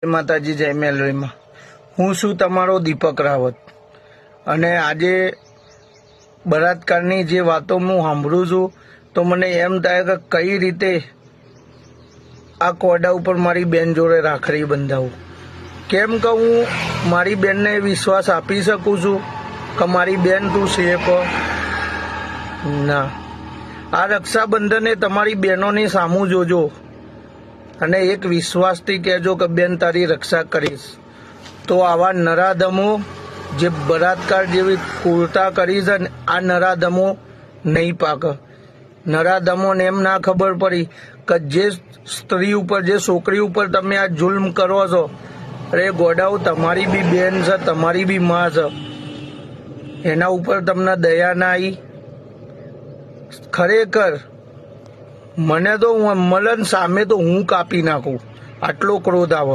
માતાજી જય મેલડીમાં હું છું તમારો દીપક રાવત અને આજે બળાત્કારની જે વાતો હું સાંભળું છું તો મને એમ થાય કે કઈ રીતે આ કોડા ઉપર મારી બેન જોડે રાખડી બંધાવું. કેમ કે હું મારી બેનને વિશ્વાસ આપી શકું છું કે મારી બેન તું છે કો ના. આ રક્ષાબંધને તમારી બહેનોની સામું જોજો અને એક વિશ્વાસથી કહેજો કે બેન તારી રક્ષા કરીશ. તો આવા નરાધમો જે બળાત્કાર જેવી ક્રૂરતા કરી છે આ નરાધમો નહીં પાકે. નરાધમોને એમ ના ખબર પડી કે જે સ્ત્રી ઉપર જે છોકરી ઉપર તમે આ જુલ્મ કરો છો, અરે ગોડાઓ તમારી બી બેન છે, તમારી બી માં છે, એના ઉપર તમને દયા ના આવી. ખરેખર મને તો મલન સામે તો હું કાપી નાખું, આટલો ક્રોધ આવે.